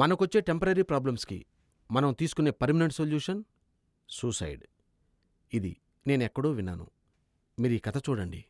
మనకొచ్చే temporary ప్రాబ్లమ్స్కి మనం తీసుకునే permanent solution suicide. ఇది నేనెక్కడో విన్నాను. మీరు ఈ కథ చూడండి.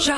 షా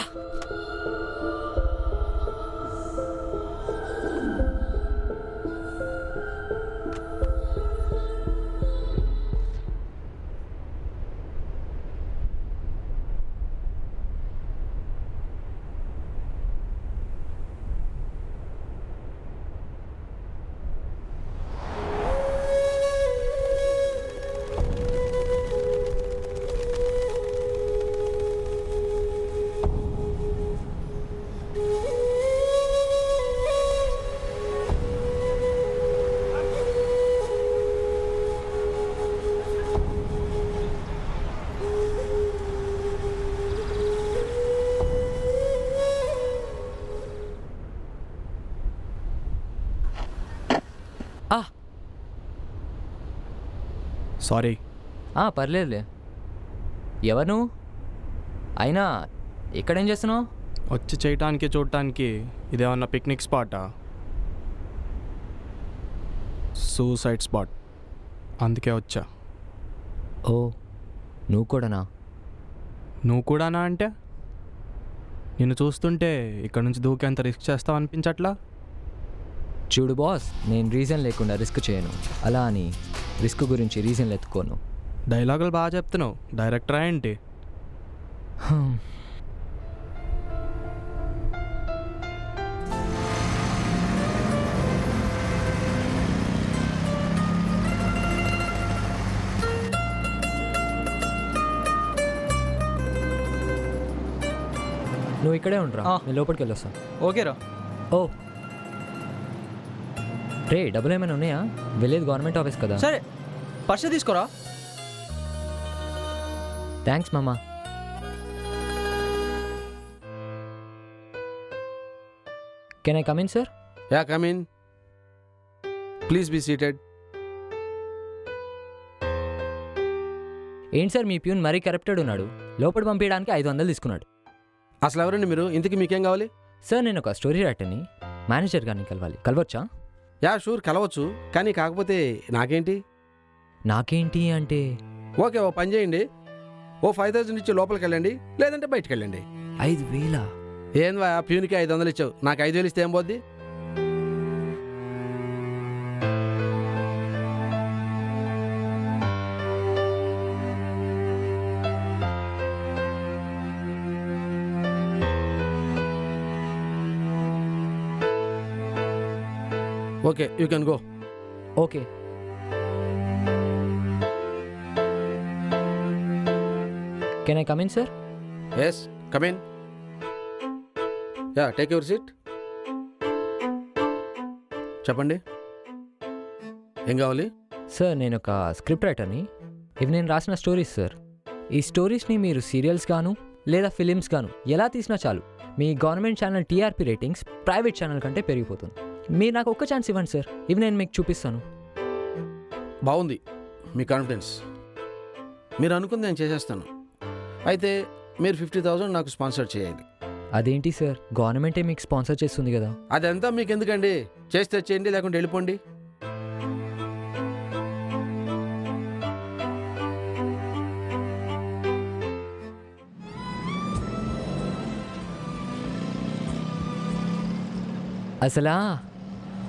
సారీ. పర్లేదులే. ఎవరు నువ్వు? అయినా ఇక్కడేం చేస్తున్నావు? వచ్చి చేయటానికి చూడటానికి ఇదేమన్నా పిక్నిక్ స్పాటా? సూసైడ్ స్పాట్, అందుకే వచ్చా. ఓ, నువ్వు కూడానా? నువ్వు కూడానా అంటే నిన్ను చూస్తుంటే ఇక్కడ నుంచి దూకేంత రిస్క్ చేస్తావు అనిపించట్లా? చూడు బాస్, నేను రీజన్ లేకుండా రిస్క్ చేయను. అలా అని రిస్క్ గురించి రీజన్లు ఎత్తుకోను. డైలాగులు బాగా చెప్తున్నావు. డైరెక్టరా ఏంటి? నువ్వు ఇక్కడే ఉండరా, నేను లోపలికి వెళ్ళొస్తా. ఓకేరా. ఓ రే, డబ్బులు ఏమైనా ఉన్నాయా? వెళ్ళేది గవర్నమెంట్ ఆఫీస్ కదా. సరే, పర్స్ తీసుకోరా. థ్యాంక్స్ మామా. Can I come in sir? Yeah, come in. Please be seated. ఏంటి సార్, మీ ప్యూన్ మరీ కరప్టెడ్ ఉన్నాడు. లోపల పంపించడానికి 500 తీసుకున్నాడు. అసలు ఎవరండి మీరు? ఇంతకీ మీకేం కావాలి? సార్, నేను ఒక స్టోరీ రైటర్ని. మేనేజర్ గారిని కలవచ్చా? యా షూర్, కలవచ్చు. కానీ కాకపోతే నాకేంటి? నాకేంటి అంటే? ఓకే, ఓ పని చేయండి. ఓ 5000 ఇచ్చి లోపలికి వెళ్ళండి, లేదంటే బయటికి వెళ్ళండి. 5,000? ఏందా, ప్యూన్కి 500 ఇచ్చావు, నాకు 5,000 ఇస్తే ఏం పోద్ది? Okay, you can go. Okay. Can I come in sir? Yes, come in. Yeah, take your seat. చెప్పండి, ఏం కావాలి? సార్, నేను ఒక స్క్రిప్ట్ రైటర్ని. ఇవి నేను రాసిన స్టోరీస్ సార్. ఈ స్టోరీస్ని మీరు సీరియల్స్ గాను లేదా ఫిలిమ్స్ గాను ఎలా తీసినా చాలు, మీ government channel TRP ratings private channel కంటే పెరిగిపోతుంది. మీరు నాకు ఒక్క ఛాన్స్ ఇవ్వండి సార్, ఇవి నేను మీకు చూపిస్తాను. బాగుంది మీ కాన్ఫిడెన్స్. మీరు అనుకుంది నేను చేసేస్తాను. అయితే మీరు 50,000 నాకు స్పాన్సర్ చేయాలి. అదేంటి సార్, గవర్నమెంటే మీకు స్పాన్సర్ చేస్తుంది కదా. అదంతా మీకు ఎందుకండి? చేస్తే చేయండి, లేకుంటే వెళ్ళిపోండి. అసలా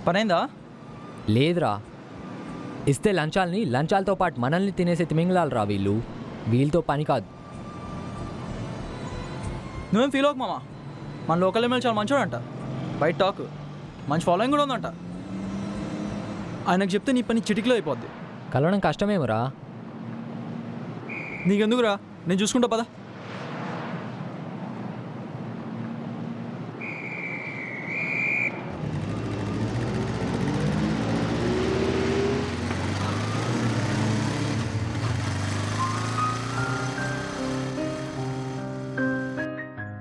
పనైందా? లేదురా. ఇస్తే లంచాలతో పాటు మనల్ని తినేసే తిమింగలాలు రా వీళ్ళు. వీళ్ళతో పని కాదు. నువ్వేం ఫీల్ అవ్వకు మామ. మన లోకల్ ఎమ్మెల్యే చాలా మంచోడంట. బయట టాక్ మంచి ఫాలోయింగ్ కూడా ఉందంట. ఆయనకు చెప్తే నీ పని చిటికలో అయిపోద్ది. కలవడం కష్టమేమోరా. నీకెందుకురా, నేను చూసుకుంటా పదా.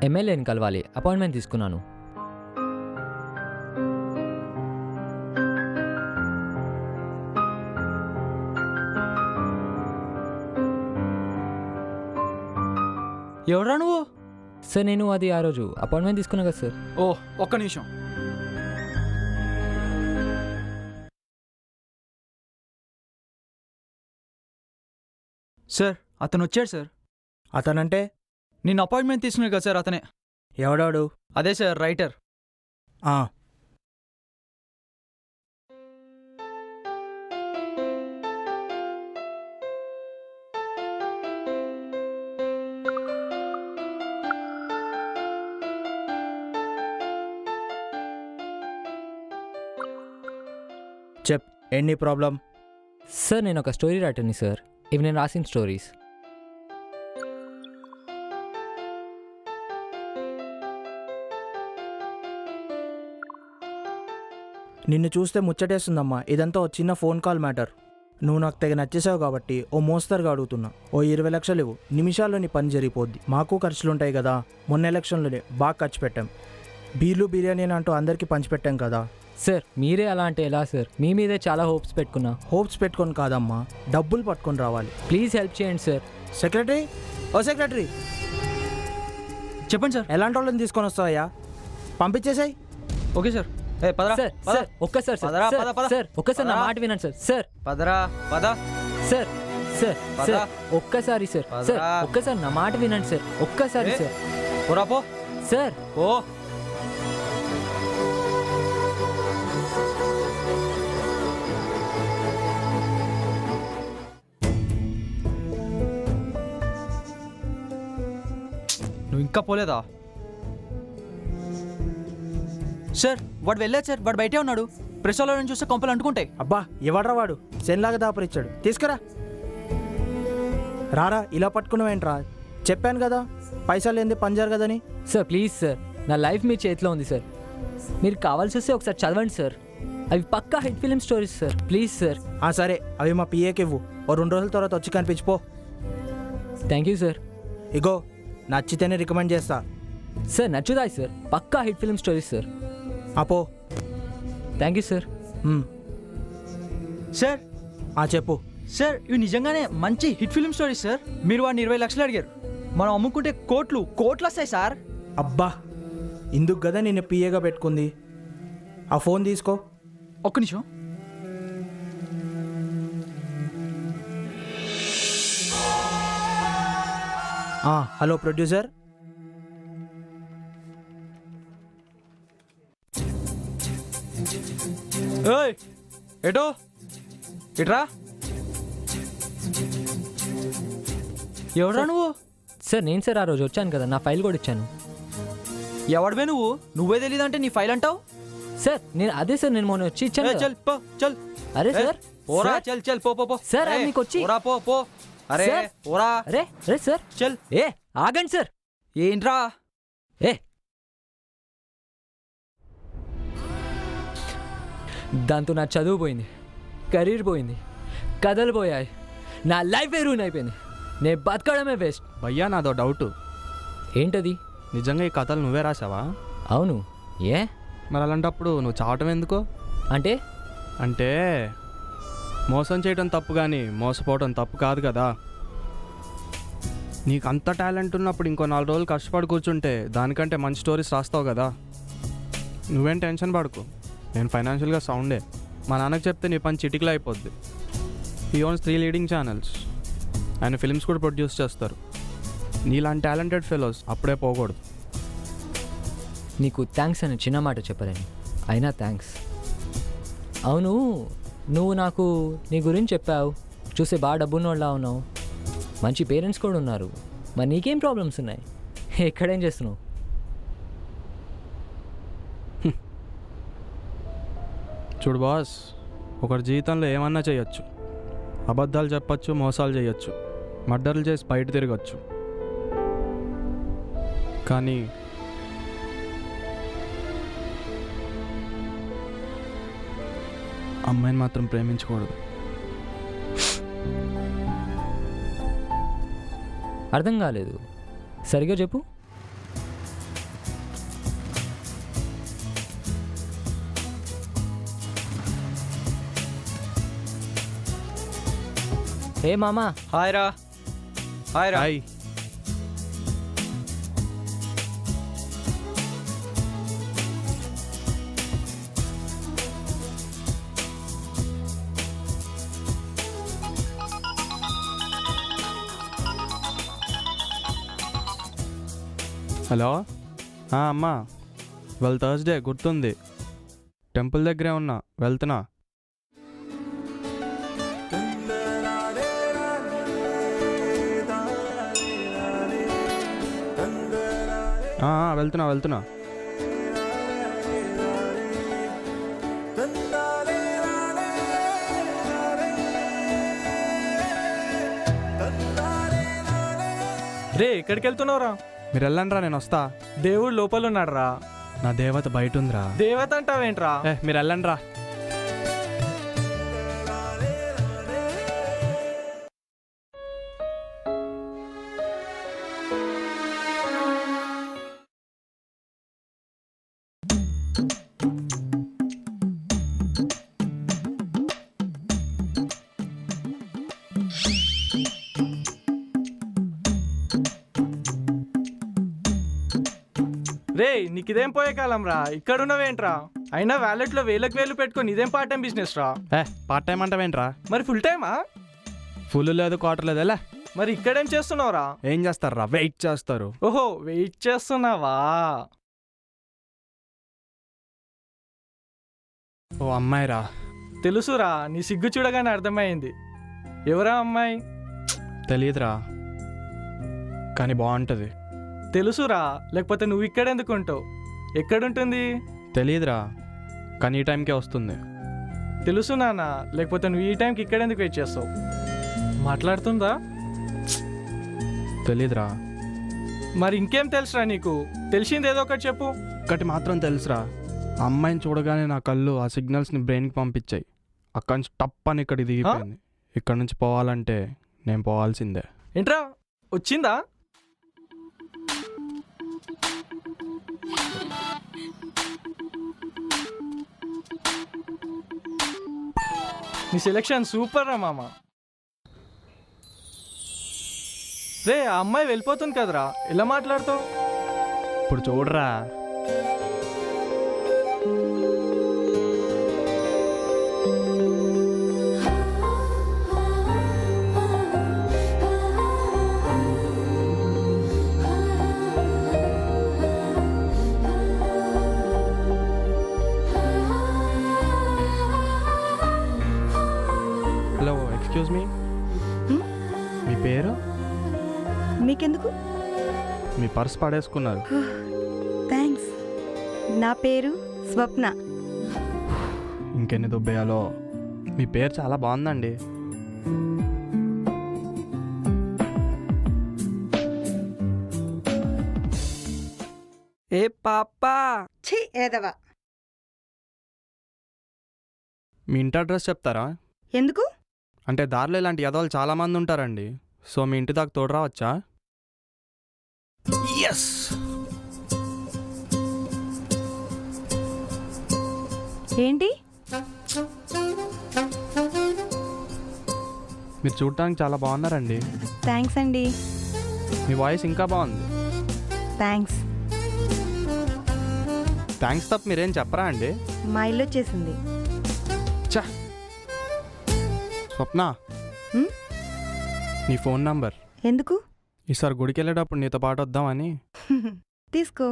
ఎమ్మెల్యేని కలవాలి, అపాయింట్మెంట్ తీసుకున్నాను. ఎవరా నువ్వు? సార్ నేను అది ఆ రోజు అపాయింట్మెంట్ తీసుకున్నా కదా సార్. ఓ ఒక్క నిమిషం. సార్ అతను వచ్చాడు సార్. అతనంటే నిన్న అపాయింట్మెంట్ తీసుకున్నాడు కదా సార్, అతనే. ఎవడాడు? అదే సార్, రైటర్. ఆ, చెప్ ఎన్ని ప్రాబ్లం? సార్ నేను ఒక స్టోరీ రైటర్ని సార్. ఇవి నేను రాసిన స్టోరీస్. నిన్ను చూస్తే ముచ్చటేస్తుందమ్మా. ఇదంతా ఓ చిన్న ఫోన్ కాల్ మ్యాటర్. నువ్వు నాకు తెగ నచ్చేసావు కాబట్టి ఓ మోస్తరుగా అడుగుతున్నా. ఓ 20 లక్షలు ఇవ్వు, నిమిషాల్లో నీ పని జరిగిపోద్ది. మాకు ఖర్చులుంటాయి కదా. మొన్న ఎలక్షన్లోనే బాగా ఖర్చు పెట్టాం. బీర్లు బిర్యానీ అని అంటూ అందరికీ పంచిపెట్టాం కదా. సార్ మీరే అలా అంటే ఎలా సార్? మీ మీదే చాలా హోప్స్ పెట్టుకున్నా. హోప్స్ పెట్టుకొని కాదమ్మా, డబ్బులు పట్టుకొని రావాలి. ప్లీజ్ హెల్ప్ చేయండి సార్. సెక్రటరీ, ఓ సెక్రటరీ, చెప్పండి సార్. ఎలాంటి వాళ్ళని తీసుకొని వస్తావయ్యా? పంపించేసాయి. Okay sir. ఏ పదరా సార్ సార్ ఒక్కసారి సార్, పదరా, పద, పద. సార్ ఒక్కసారి నా పదరా. మాట వినండి సార్. సార్ పదరా పద. సార్ సార్ పద. సార్ ఒక్కసారి సార్. సార్ పదరా. ఒక్కసారి నా మాట వినండి సార్. ఒక్కసారి ఏ. సార్. పోరా పో. సార్ ఓ నువ్వు ఇంకా పోలేదా? సార్ వాడు వెళ్ళాడు సార్, వాడు బయటే ఉన్నాడు. ప్రెస్ వాళ్ళ నుంచి చూస్తే కొంపలు అంటుకుంటాయి. అబ్బా ఎవడ్రా వాడు? సెన్లాగా దాపరిచ్చాడు. తీసుకురా. రారా, ఇలా పట్టుకున్నావేంట్రా? చెప్పాను కదా పైసలు ఏంది పంజారు కదని. సార్ ప్లీజ్ సార్, నా లైఫ్ మీ చేతిలో ఉంది సార్. మీరు కావాల్సి వస్తే ఒకసారి చదవండి సార్. అవి పక్కా hit film stories sir. Please sir. సరే, అవి మా పిఏకి ఇవ్వు. ఓ 2 రోజుల తర్వాత వచ్చి కనిపించిపో. Thank you sir. ఇగో నచ్చితేనే రికమెండ్ చేస్తా. సార్ నచ్చుతాయి సార్, పక్కా హిట్ ఫిలిం స్టోరీస్ సార్. అపో. Thank you sir. సార్ చెప్పు. సార్ ఇవి నిజంగానే మంచి హిట్ ఫిలిం స్టోరీస్ సార్. మీరు వాడిని 20 లక్షలు అడిగారు, మనం అమ్ముకుంటే కోట్లు వస్తాయి సార్. అబ్బా, ఇందుకు కదా నేను పిఏగా పెట్టుకుంది. ఆ ఫోన్ తీసుకో. ఒక్క నిమిషం. Hello producer. ఏయ్ ఎటో ఇట్రా. ఎవరా నువ్వు? సార్ నేను సార్ ఆ రోజు వచ్చాను కదా, నా ఫైల్ కూడా ఇచ్చాను. ఎవడవే నువ్వు? నువ్వే తెలీదంటే నీ ఫైల్ అంటావు? సార్ నేను సార్ నేను మొన్న వచ్చి ఇచ్చాను కదా. చల్ పో చల్. అరే సార్ పోరా, సార్. చల్ చల్ పో పో పో. సార్, అరే, అది నీకు వచ్చి- పోరా పో పో. అరే సార్. పోరా. అరే అరే సార్, చల్. ఏ ఆగండి సార్. ఏంట్రా? ఏ దాంతో నా చదువు పోయింది, కెరీర్ పోయింది, కథలు పోయాయి, నా లైఫ్ రూన్ అయిపోయింది. నేను బతకడమే వేస్ట్. భయ్యా నాదో డౌటు. ఏంటది? నిజంగా ఈ కథలు నువ్వే రాసావా? అవును. ఏ మరి అలాంటప్పుడు నువ్వు చావటం ఎందుకో? అంటే అంటే మోసం చేయడం తప్పు కానీ మోసపోవడం తప్పు కాదు కదా. నీకు అంత టాలెంట్ ఉన్నప్పుడు ఇంకో 4 రోజులు కష్టపడి కూర్చుంటే దానికంటే మంచి స్టోరీస్ రాస్తావు కదా. నువ్వేం టెన్షన్ పడకు, నేను ఫైనాన్షియల్గా సౌండే. మా నాన్నకు చెప్తే నీ పని చిటికలో అయిపోద్ది. He ones 3 leading channels. ఆయన ఫిల్మ్స్ కూడా ప్రొడ్యూస్ చేస్తారు. నీలాంటి టాలెంటెడ్ ఫెలోస్ అప్పుడే పోకూడదు. నీకు థ్యాంక్స్ అని చిన్న మాట చెప్పలేను, అయినా థ్యాంక్స్. అవును, నువ్వు నాకు నీ గురించి చెప్పావు. చూసే బాగా డబ్బున్నోళ్ళ ఉన్నావు, మంచి పేరెంట్స్ కూడా ఉన్నారు. మరి నీకేం ప్రాబ్లమ్స్ ఉన్నాయి? ఎక్కడేం చేస్తున్నావు? చూడు బాస్, ఒకరి జీవితంలో ఏమన్నా చేయొచ్చు. అబద్ధాలు చెప్పచ్చు, మోసాలు చేయొచ్చు, మర్డర్లు చేసి బయట తిరగచ్చు. కానీ అమ్మాయిని మాత్రం ప్రేమించకూడదు. అర్థం కాలేదు, సరిగా చెప్పు. హే మామా. హాయ్ రా. హాయ్ రా. హాయ్. హలో. అమ్మా, ఇవాళ థర్స్డే గుర్తుంది. టెంపుల్ దగ్గరే ఉన్నా, వెళ్తున్నా. వెళ్తున్నా. రే ఎక్కడికి వెళ్తున్నావురా? మీరు వెళ్ళండి రా, నేను వస్తా. దేవుడు లోపల ఉన్నాడు రా. నా దేవత బయట ఉందిరా. దేవత అంటావేంట్రా? మీరు వెళ్ళండి రా. రే నీకు ఇదేం పోయే కాలం రా, ఇక్కడున్నవేంట్రా? అయినా వ్యాలెట్లో వేలకు వేలు పెట్టుకొని ఇదేం పార్ట్ టైం బిజినెస్ రా? పార్ట్ టైం అంటావేంట్రా? మరి ఫుల్ టైమా? ఫుల్ లేదు, క్వార్టర్ లేదు. ఎలా? మరి ఇక్కడేం చేస్తున్నావురా? ఏం చేస్తారా? వెయిట్ చేస్తారు. ఓహో, వెయిట్ చేస్తున్నావా? ఓ అమ్మాయిరా. తెలుసురా, నీ సిగ్గు చూడగానే అర్థమైంది. ఎవరా అమ్మాయి? తెలియదురా, కానీ బాగుంటుంది. తెలుసురా, లేకపోతే నువ్వు ఇక్కడెందుకు ఉంటావు? ఎక్కడుంటుంది? తెలియదురా, కానీ ఈ టైంకే వస్తుంది. తెలుసు నాన్న, లేకపోతే నువ్వు ఈ టైంకి ఇక్కడెందుకు వెయిట్ చేస్తావు? మాట్లాడుతుందా? తెలీదురా. మరి ఇంకేం తెలుసురా నీకు? తెలిసింది ఏదో ఒకటి చెప్పు. ఒక్కటి మాత్రం తెలుసురా, ఆ అమ్మాయిని చూడగానే నా కళ్ళు ఆ సిగ్నల్స్ని బ్రెయిన్కి పంపించాయి. అక్కడి నుంచి టప్ అని ఇక్కడికి దిగిపోయింది. ఇక్కడ నుంచి పోవాలంటే నేను పోవాల్సిందే. ఏంట్రా వచ్చిందా? నీ సెలెక్షన్ సూపర్ రా మామ. రే ఆ అమ్మాయి వెళ్ళిపోతుంది కదరా, ఎలా మాట్లాడుతావు? ఇప్పుడు చూడరా. హలో, ఎక్స్క్యూజ్ మీ, మీ పేరు? మీకెందుకు? మీ పర్స్ పడేసుకున్నారు. థ్యాంక్స్. నా పేరు స్వప్న. ఇంకెన్ని దుబ్బేయాలో. మీ పేరు చాలా బాగుందండి. ఏ పాపా. ఛీ ఏదవా. మీ ఇంటి అడ్రస్ చెప్తారా? ఎందుకు? అంటే దారిలో ఇలాంటి యదవాళ్ళు చాలామంది ఉంటారండి. సో మీ ఇంటి దాకా తోడు రావచ్చా? ఎస్. ఏంటి? మీరు చూడటానికి చాలా బాగున్నారండి. థ్యాంక్స్ అండి. మీ వాయిస్ ఇంకా బాగుంది. థ్యాంక్స్. థ్యాంక్స్ తప్ప మీరేం చెప్పరా అండి? మా ఇల్లు వచ్చేసింది. చా. స్వప్న, హ్మ్? నీ ఫోన్ నంబర్. ఎందుకు? ఈసారి గుడికి వెళ్ళేటప్పుడు నీతో పాటు వద్దామని. తీసుకో.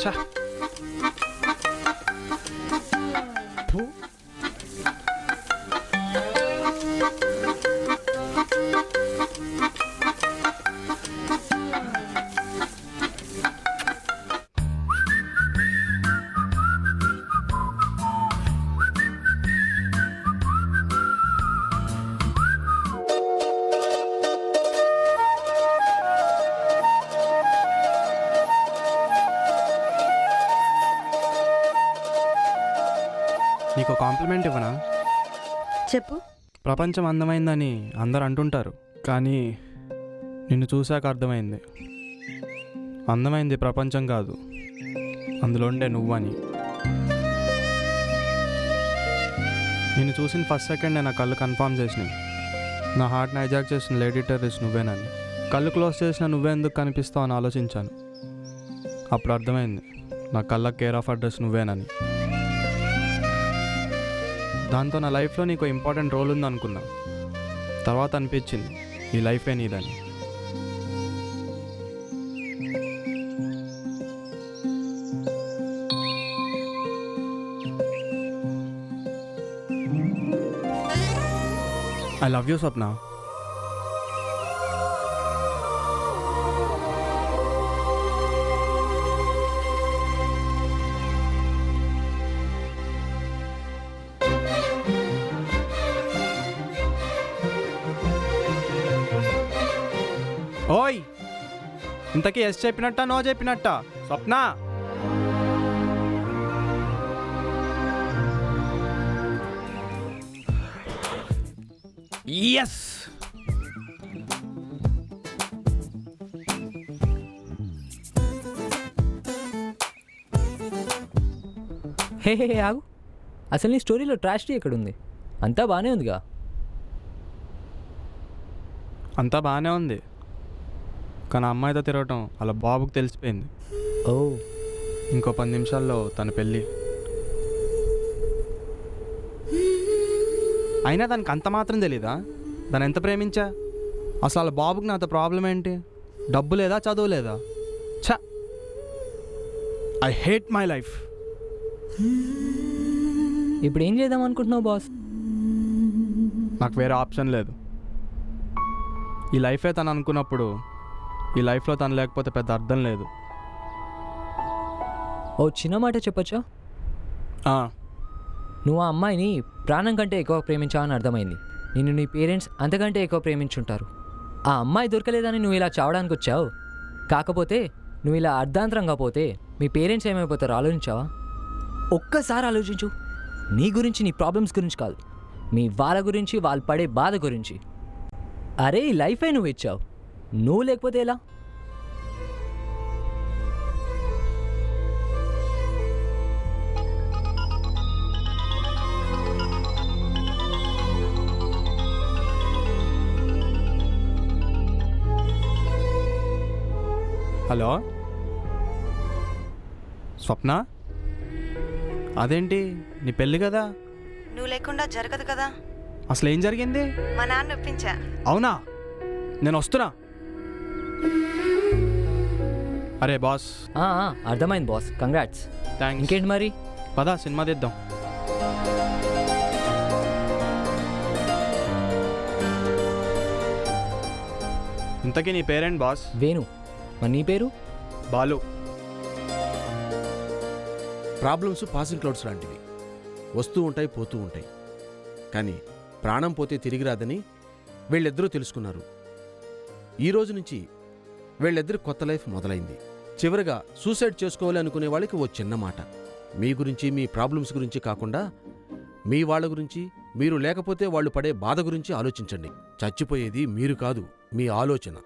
ఛ! ఫు. నీకు కాంప్లిమెంట్ ఇవ్వనా? చెప్పు. ప్రపంచం అందమైందని అందరు అంటుంటారు, కానీ నిన్ను చూశాక అర్థమైంది అందమైంది ప్రపంచం కాదు, అందులో ఉండే నువ్వని. నిన్ను చూసిన ఫస్ట్ సెకండ్ నా కళ్ళు కన్ఫర్మ్ చేసినాయి నా హార్ట్ని హైజాక్ చేసిన లేడీ టెర్రరిస్ట్ నువ్వేనని. కళ్ళు క్లోజ్ చేసిన నువ్వే ఎందుకు కనిపిస్తావు అని ఆలోచించాను. అప్పుడు అర్థమైంది నా కళ్ళ కేర్ ఆఫ్ అడ్రస్ నువ్వేనని. దాంతో నా లైఫ్లో నీకు ఇంపార్టెంట్ రోల్ ఉందనుకున్నా. తర్వాత అనిపించింది ఈ లైఫే నీదని. ఐ లవ్ యూ స్వప్న. ఓయ్, ఇంతకీ ఎస్ చెప్పినట్ట నో చెప్పినట్ట స్వప్న? ఎస్. హే హే హే, ఆగు. అసలు నీ స్టోరీలో ట్రాజిడీ ఎక్కడుంది? అంతా బాగానే ఉందిగా. అంతా బాగానే ఉంది, కానీ ఆ అమ్మాయితో తిరగటం అలా బాబుకి తెలిసిపోయింది. ఓ, ఇంకో 10 నిమిషాల్లో తన పెళ్ళి. అయినా దానికి అంత మాత్రం తెలీదా దాన్ని ఎంత ప్రేమించా? అసలు ఆ బాబుకి నాతో ప్రాబ్లం ఏంటి? డబ్బు లేదా, చదువు లేదా? ఛ! I hate my life. ఇప్పుడు ఏం చేద్దాం అనుకుంటున్నావు బాస్? నాకు వేరే ఆప్షన్ లేదు. ఈ లైఫే తను అనుకున్నప్పుడు ఈ లైఫ్లో తను లేకపోతే పెద్ద అర్థం లేదు. ఓ చిన్న మాట చెప్పచ్చా? ఆ, నువ్వు ఆ అమ్మాయిని ప్రాణం కంటే ఎక్కువ ప్రేమించావని అర్థమైంది. నిన్ను నీ పేరెంట్స్ అంతకంటే ఎక్కువ ప్రేమించుంటారు. ఆ అమ్మాయి దొరకలేదని నువ్వు ఇలా చావడానికి వచ్చావు. కాకపోతే నువ్వు ఇలా అర్ధాంతరంగా పోతే మీ పేరెంట్స్ ఏమైపోతారో ఆలోచించావా? ఒక్కసారి ఆలోచించు. నీ గురించి, నీ ప్రాబ్లమ్స్ గురించి కాదు, మీ వాళ్ళ గురించి, వాళ్ళు పడే బాధ గురించి. అరే, ఈ లైఫే నువ్వు ఇచ్చావు, నువ్వు లేకపోతే ఎలా? హలో స్వప్న, అదేంటి నీ పెళ్ళి కదా? నువ్వు లేకుండా జరగదు కదా. అసలు ఏం జరిగింది? మా నాన్న ఒప్పించా. అవునా? నేను వస్తున్నా. అరే బాస్. అర్థమైంది బాస్, కంగ్రాట్స్. థ్యాంక్స్. ఇంకేంటి మరి? పదా సినిమా తీద్దాం. ఇంతకీ నీ పేరేంటి బాస్? వేణు. మరి నీ పేరు? బాలు. ప్రాబ్లమ్స్ పాసింగ్ క్లౌడ్స్ లాంటివి, వస్తూ ఉంటాయి, పోతూ ఉంటాయి. కానీ ప్రాణం పోతే తిరిగి రాదని వీళ్ళిద్దరూ తెలుసుకున్నారు. ఈ రోజు నుంచి వీళ్ళిద్దరి కొత్త లైఫ్ మొదలైంది. చివరిగా సూసైడ్ చేసుకోవాలి అనుకునే వాళ్ళకి ఓ చిన్న మాట. మీ గురించి, మీ ప్రాబ్లమ్స్ గురించి కాకుండా మీ వాళ్ళ గురించి, మీరు లేకపోతే వాళ్ళు పడే బాధ గురించి ఆలోచించండి. చచ్చిపోయేది మీరు కాదు, మీ ఆలోచన.